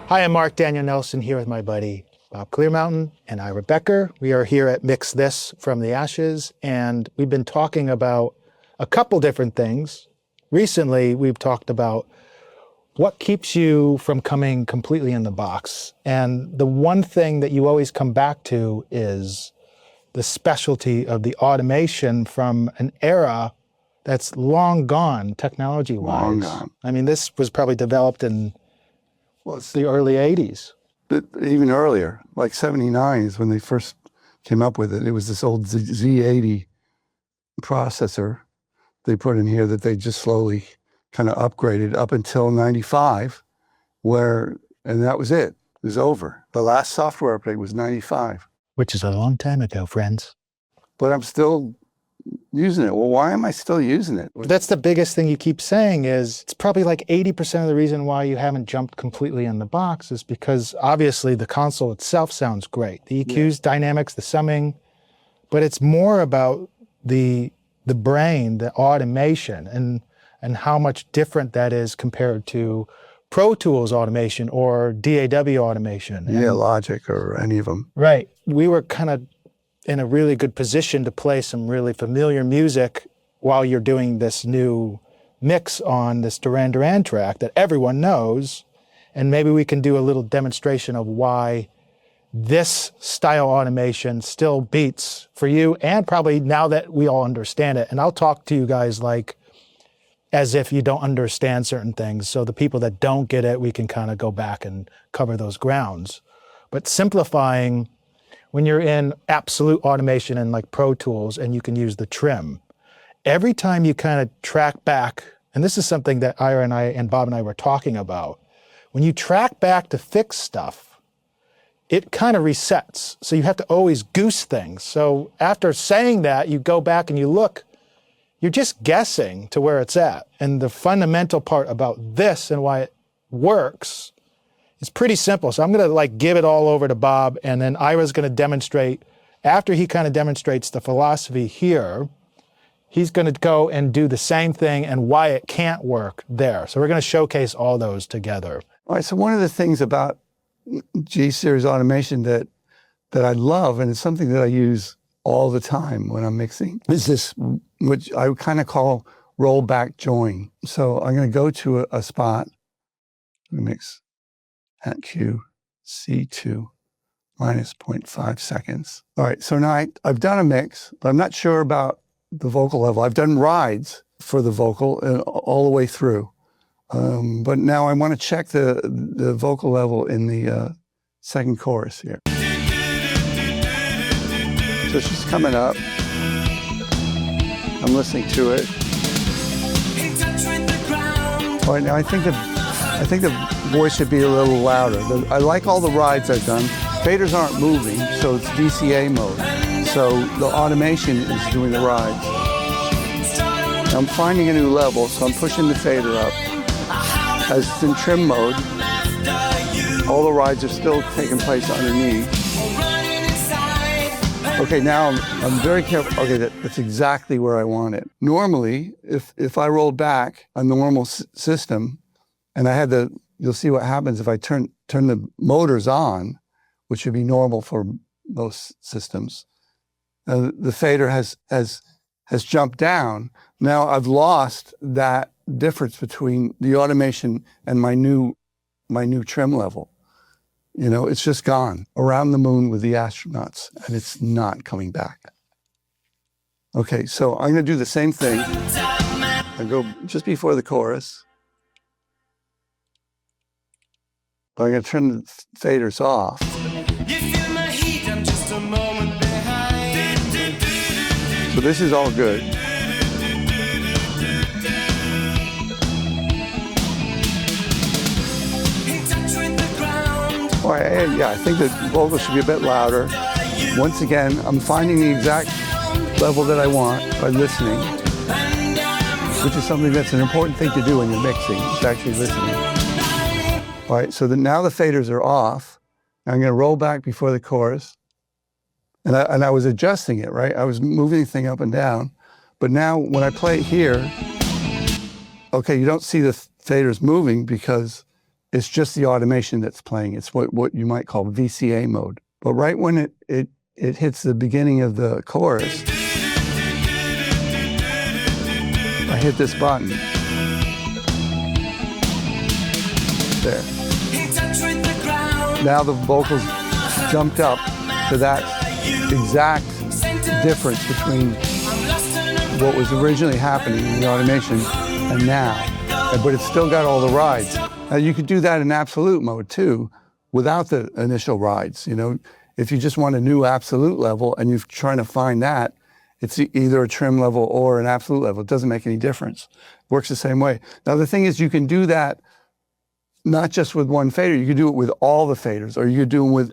Hi, I'm Mark Daniel Nelson here with my buddy Bob Clearmountain and Ira Becker. We are here at Mix This from the Ashes, and we've been talking about a couple different things. Recently, we've talked about what keeps you from coming completely in the box. And the one thing that you always come back to is the specialty of the automation from an era that's long gone technology-wise. Long gone. I mean, this was probably developed in the early 80s. Even earlier, like 79 is when they first came up with it. It was this old Z80 processor they put in here that they just slowly kind of upgraded up until 95, and that was it. It was over. The last software update was 95. Which is a long time ago, friends. But I'm still using it. Well, why am I still using it? That's the biggest thing you keep saying is it's probably like 80% of the reason why you haven't jumped completely in the box is because obviously the console itself sounds great. The EQs, dynamics, the summing, but it's more about the brain, the automation, and how much different that is compared to Pro Tools automation or DAW automation. Yeah, Logic or any of them. Right. We were kind of in a really good position to play some really familiar music while you're doing this new mix on this Duran Duran track that everyone knows. And maybe we can do a little demonstration of why this style automation still beats for you, and probably now that we all understand it. And I'll talk to you guys like as if you don't understand certain things. So the people that don't get it, we can kind of go back and cover those grounds. But simplifying, when you're in absolute automation and like Pro Tools and you can use the trim, every time you kind of track back, and this is something that Ira and I and Bob and I were talking about, when you track back to fix stuff, it kind of resets. So you have to always goose things. So after saying that, you go back and you look, you're just guessing to where it's at. And the fundamental part about this and why it works is pretty simple. So I'm gonna like give it all over to Bob, and then Ira's gonna demonstrate, after he kind of demonstrates the philosophy here, he's gonna go and do the same thing and why it can't work there. So we're gonna showcase all those together. All right, so one of the things about G-Series automation that I love, and it's something that I use all the time when I'm mixing, is this, which I kind of call rollback join. So I'm going to go to a spot, mix at Q, C2, minus 0.5 seconds. All right, so now I've done a mix, but I'm not sure about the vocal level. I've done rides for the vocal all the way through. But now I want to check the vocal level in the second chorus here. So it's just coming up. I'm listening to it. All right, now I think the voice should be a little louder. I like all the rides I've done. Faders aren't moving, so it's DCA mode. So the automation is doing the rides. I'm finding a new level, so I'm pushing the fader up. As it's in trim mode, all the rides are still taking place underneath. Okay, now I'm very careful. Okay, that's exactly where I want it. Normally, if I rolled back a normal system, and I had you'll see what happens if I turn the motors on, which would be normal for most systems. The fader has jumped down. Now I've lost that difference between the automation and my new trim level. You know, it's just gone around the moon with the astronauts, and it's not coming back. Okay, so I'm gonna do the same thing. I go just before the chorus. But I'm gonna turn the faders off. So this is all good. All right, yeah, I think the vocal should be a bit louder. Once again, I'm finding the exact level that I want by listening, which is something that's an important thing to do when you're mixing, is actually listening. All right, so now the faders are off. I'm going to roll back before the chorus. And I was adjusting it, right? I was moving the thing up and down. But now when I play it here, okay, you don't see the faders moving because it's just the automation that's playing. It's what you might call VCA mode. But right when it hits the beginning of the chorus, I hit this button. There. Now the vocals jumped up to that exact difference between what was originally happening in the automation and now. But it's still got all the rides. Now you could do that in absolute mode too, without the initial rides. You know, if you just want a new absolute level and you're trying to find that, it's either a trim level or an absolute level. It doesn't make any difference. Works the same way. Now the thing is, you can do that not just with one fader. You can do it with all the faders, or you could do them with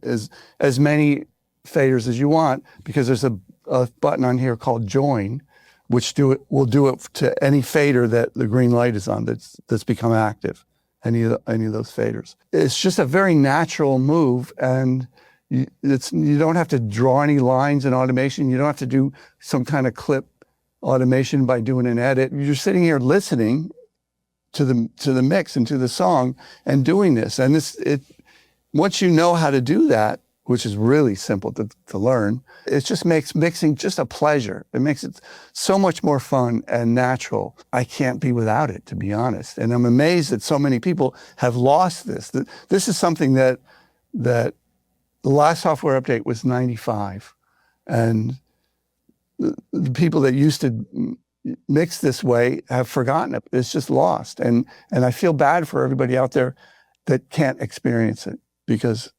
as many faders as you want, because there's a button on here called Join, which will do it to any fader that the green light is on that's become active. Any of those faders. It's just a very natural move, and you don't have to draw any lines in automation. You don't have to do some kind of clip automation by doing an edit. You're sitting here listening to the mix and to the song and doing this. And once you know how to do that, which is really simple to learn, it just makes mixing just a pleasure. It makes it so much more fun and natural. I can't be without it, to be honest. And I'm amazed that so many people have lost this. This is something that the last software update was 95. And the people that used to mix this way have forgotten it. It's just lost. And I feel bad for everybody out there that can't experience it, because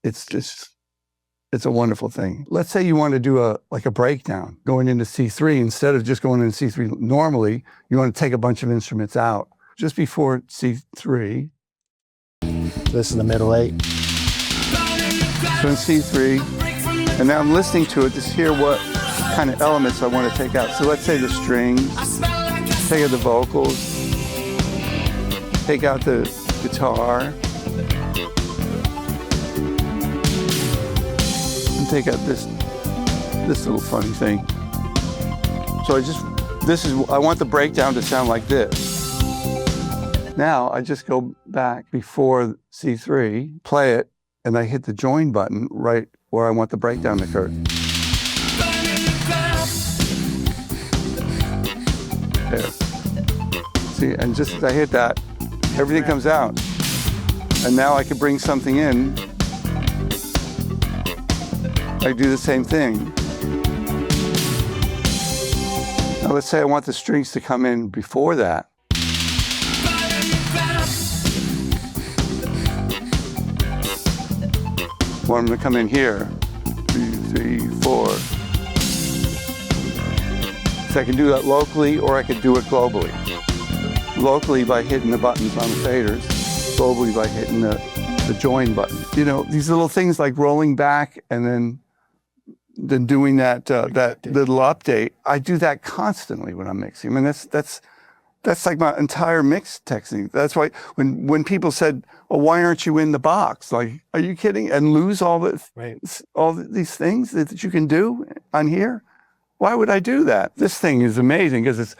it's a wonderful thing. Let's say you want to do a breakdown going into C3. Instead of just going into C3 normally, you want to take a bunch of instruments out. Just before C3. This is the middle 8. So in C3, and now I'm listening to it to hear what kind of elements I want to take out. So let's say the strings, take out the vocals, take out the guitar, take out this little funny thing. So I want the breakdown to sound like this. Now I just go back before C3, play it, and I hit the join button right where I want the breakdown to occur. There. See, and just as I hit that, everything comes out. And now I can bring something in. I do the same thing. Now let's say I want the strings to come in before that. I want them to come in here. 2, 3, 4. So I can do that locally, or I could do it globally. Locally by hitting the buttons on the faders, globally by hitting the join button. You know, these little things like rolling back and then doing that little update. I do that constantly when I'm mixing. I mean, that's like my entire mix technique. That's why when people said, "Well, why aren't you in the box?" Like, are you kidding? And lose all these things that you can do on here? Why would I do that? This thing is amazing because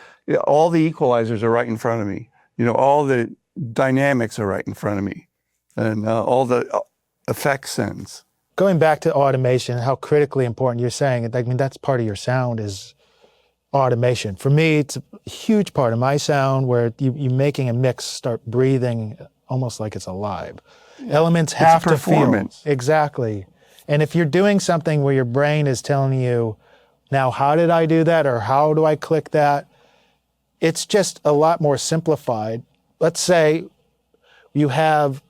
all the equalizers are right in front of me. You know, all the dynamics are right in front of me, and all the effect sends. Going back to automation, how critically important you're saying it. I mean, that's part of your sound is automation. For me, it's a huge part of my sound where you're making a mix start breathing almost like it's alive. Elements have to feel. Exactly. And if you're doing something where your brain is telling you, now how did I do that, or how do I click that? It's just a lot more simplified. Let's say you have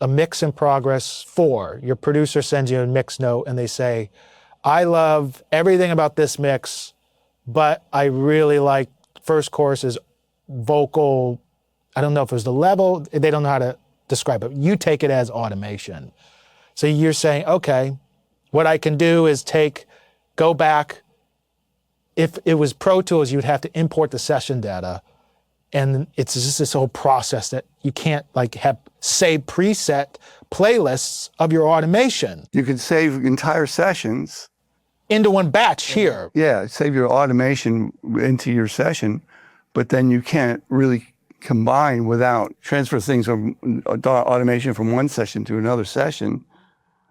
a mix in progress 4. Your producer sends you a mix note and they say, I love everything about this mix, but I really like first chorus is vocal. I don't know if it was the level, they don't know how to describe it. You take it as automation. So you're saying, okay, what I can do is go back. If it was Pro Tools, you'd have to import the session data. And it's just this whole process that you can't save preset playlists of your automation. You can save entire sessions into one batch here. Yeah, save your automation into your session, but then you can't really combine without transfer things from automation from one session to another session.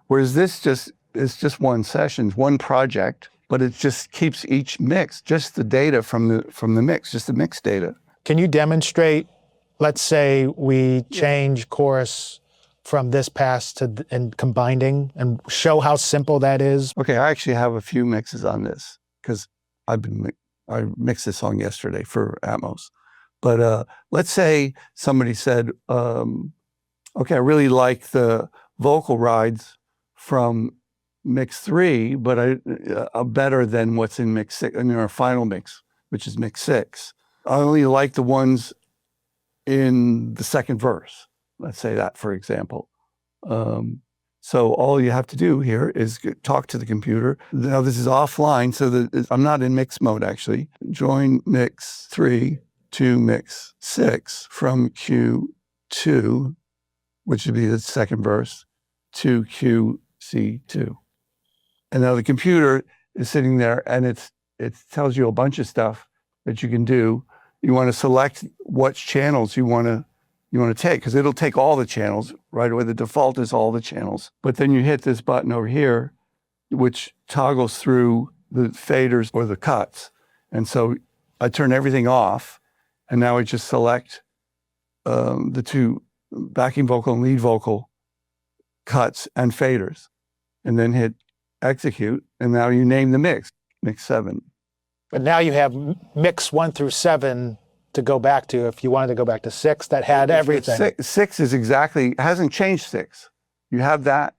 Whereas this it's just one session, one project, but it just keeps each mix, just the data from the mix, just the mix data. Can you demonstrate, let's say we change chorus from this pass to and combining, and show how simple that is? Okay, I actually have a few mixes on this because I mixed this song yesterday for Atmos. But let's say somebody said, okay, I really like the vocal rides from mix 3, but are better than what's in mix 6, in our final mix, which is mix 6. I only like the ones in the second verse. Let's say that, for example. So all you have to do here is talk to the computer. Now this is offline, so that I'm not in mix mode actually. Join mix 3 to mix 6 from Q2, which would be the second verse, to QC2. And now the computer is sitting there and it tells you a bunch of stuff that you can do. You want to select what channels you want to take, because it'll take all the channels right away. The default is all the channels. But then you hit this button over here, which toggles through the faders or the cuts. And so I turn everything off, and now I just select the two backing vocal and lead vocal cuts and faders, and then hit execute. And now you name the mix 7. But now you have mix 1 through 7 to go back to. If you wanted to go back to 6, that had everything. 6 is exactly, hasn't changed 6. You have that.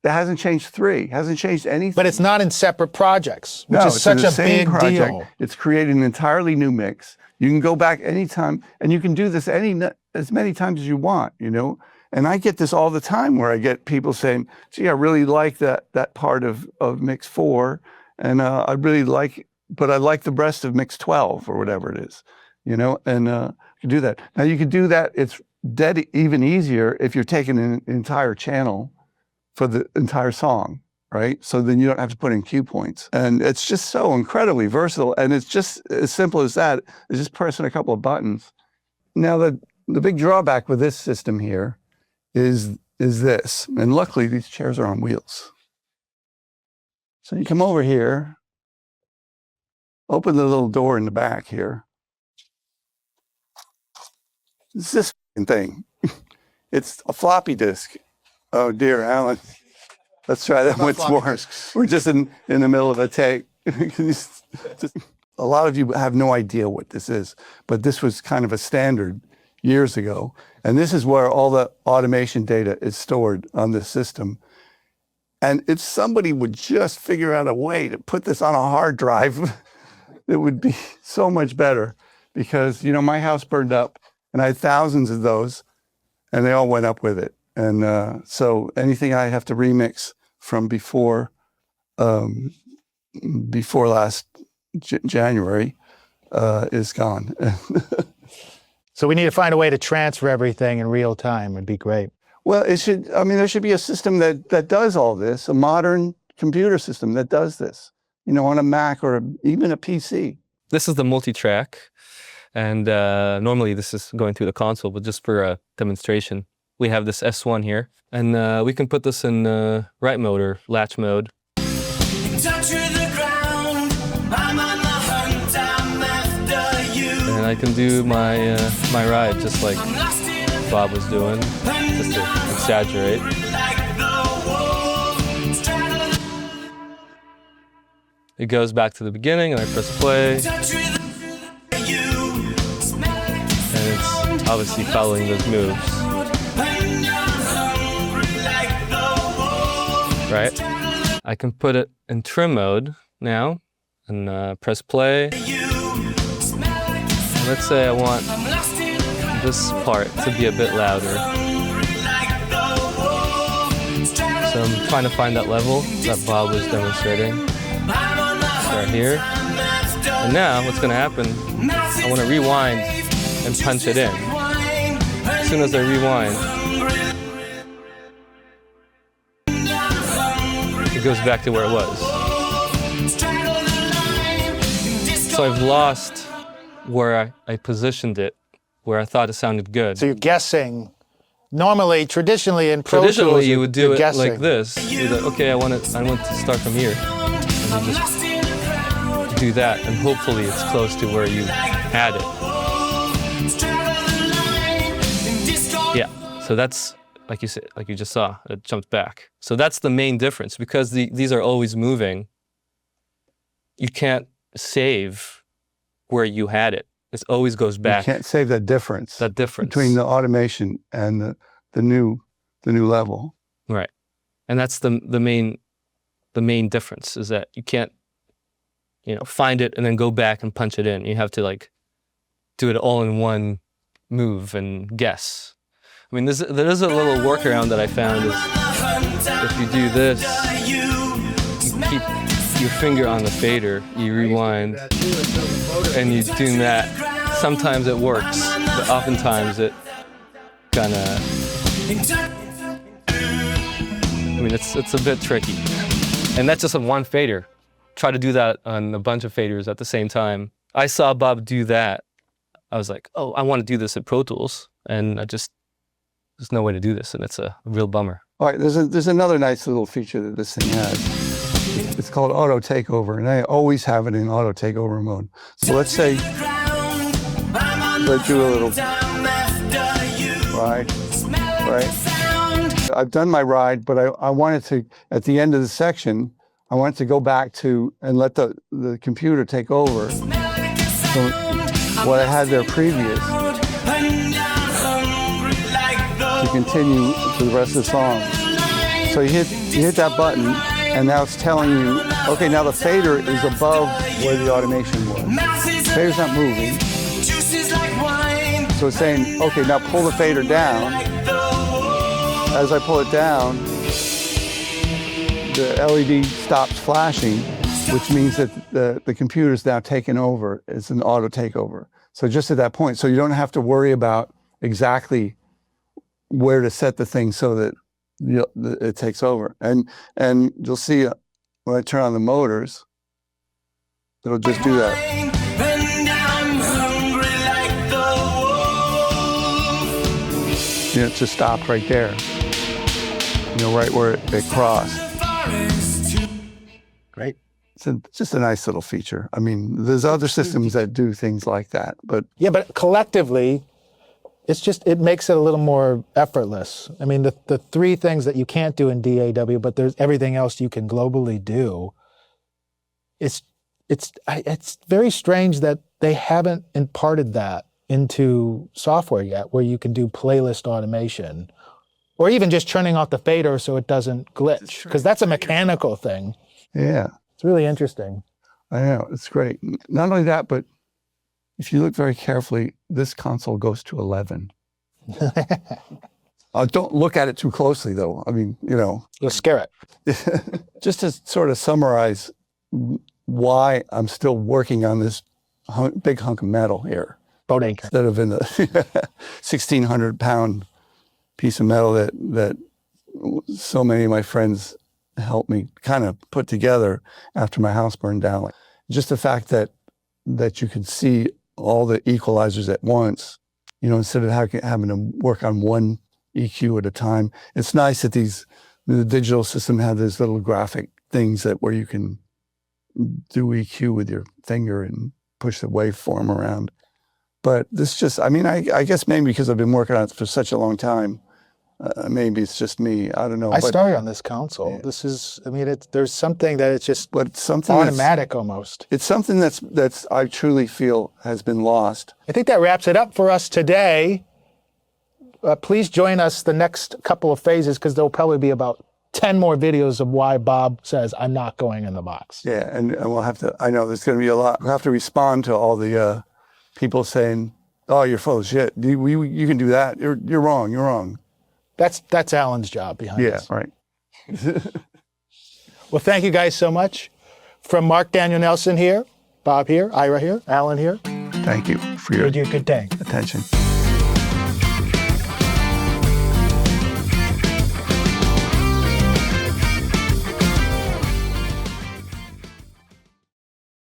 That hasn't changed 3, hasn't changed anything. But it's not in separate projects, which No, is it's such in the a same big project. deal. It's creating an entirely new mix. You can go back anytime, and you can do this as many times as you want, you know? And I get this all the time where I get people saying, gee, I really like that part of mix 4, and I really like, but I like the rest of mix 12 or whatever it is, you know? And you can do that. Now you can do that, it's dead even easier if you're taking an entire channel for the entire song, right? So then you don't have to put in cue points. And it's just so incredibly versatile. And it's just as simple as that. It's just pressing a couple of buttons. Now the big drawback with this system here is this. And luckily these chairs are on wheels. So you come over here, open the little door in the back here. It's this thing. It's a floppy disk. Oh dear, Alan. Let's try that once more. We're just in the middle of a take. A lot of you have no idea what this is, but this was kind of a standard years ago. And this is where all the automation data is stored on this system. And if somebody would just figure out a way to put this on a hard drive, it would be so much better. Because, you know, my house burned up and I had thousands of those and they all went up with it. And so anything I have to remix from before last January is gone. So we need to find a way to transfer everything in real time. It'd be great. Well, there should be a system that does all this, a modern computer system that does this, you know, on a Mac or even a PC. This is the multi-track, and normally this is going through the console, but just for a demonstration, we have this S1 here, and we can put this in write mode or latch mode. And I can do my my ride just like Bob was doing, just to exaggerate. It goes back to the beginning, and I press play. And it's obviously following those moves. Right? I can put it in trim mode now, and press play. And let's say I want this part to be a bit louder. So I'm trying to find that level that Bob was demonstrating. Right here. And now what's going to happen, I want to rewind and punch it in. As soon as I rewind, it goes back to where it was. So I've lost where I positioned it where I thought it sounded good. So you're guessing. Normally, traditionally in Pro Tools, Traditionally, you would do it guessing. like this. You're like, okay, I want to start from here. And you just do that, and hopefully it's close to where you had it. Yeah, so that's, like you said, like you just saw, it jumped back. So that's the main difference. Because these are always moving, you can't save where you had it. It always goes back. You can't save that difference. That difference. Between the automation and the new level. Right. And that's the main difference, is that you can't, find it and then go back and punch it in. You have to like do it all in one move and guess. I mean, there is a little workaround that I found, is if you do this, you keep your finger on the fader, you rewind, and you do that. Sometimes it works, but oftentimes it kind of, it's a bit tricky. And that's just on one fader. Try to do that on a bunch of faders at the same time. I saw Bob do that. I was like, oh, I want to do this at Pro Tools, and there's no way to do this, and it's a real bummer. All right, there's another nice little feature that this thing has. It's called Autotakeover, and I always have it in Autotakeover mode. So let's say, let's do a little ride, right? I've done my ride, but I wanted to, at the end of the section, I wanted to go back to and let the computer take over. So what I had there previous to continue to the rest of the song. So you hit that button, and now it's telling you, okay, now the fader is above where the automation was. The fader's not moving. So it's saying, okay, now pull the fader down. As I pull it down, the LED stops flashing, which means that the computer's now taken over. It's an auto takeover. So just at that point, so you don't have to worry about exactly where to set the thing so that it takes over. And you'll see when I turn on the motors, it'll just do that. It just stopped right there. Right where it crossed. Great. It's just a nice little feature. I mean, there's other systems that do things like that, but yeah, but collectively, it makes it a little more effortless. I mean, the three things that you can't do in DAW, but there's everything else you can globally do. It's very strange that they haven't imparted that into software yet, where you can do playlist automation, or even just turning off the fader so it doesn't glitch, because that's a mechanical thing. Yeah. It's really interesting. I know, it's great. Not only that, but if you look very carefully, this console goes to 11. Don't look at it too closely, though. I mean, You'll scare it. Just to sort of summarize why I'm still working on this big hunk of metal here. Boat anchor. Instead of in the 1,600-pound piece of metal that so many of my friends helped me kind of put together after my house burned down. Just the fact that you can see all the equalizers at once, instead of having to work on one EQ at a time. It's nice that the digital system have these little graphic things where you can do EQ with your finger and push the waveform around. But this just, I guess maybe because I've been working on it for such a long time, maybe it's just me. I don't know. I started on this console. Yeah. This is, there's something that it's just something automatic almost. It's something that's I truly feel has been lost. I think that wraps it up for us today. Please join us the next couple of phases, because there'll probably be about 10 more videos of why Bob says, I'm not going in the box. Yeah, and we'll have to, I know there's going to be a lot. We'll have to respond to all the people saying, oh, you're full of shit. You can do that. You're wrong. You're wrong. That's Alan's job behind this. Yeah, right. Well, thank you guys so much. From Mark Daniel Nelson here, Bob here, Ira here, Alan here. Thank you for your good day. attention.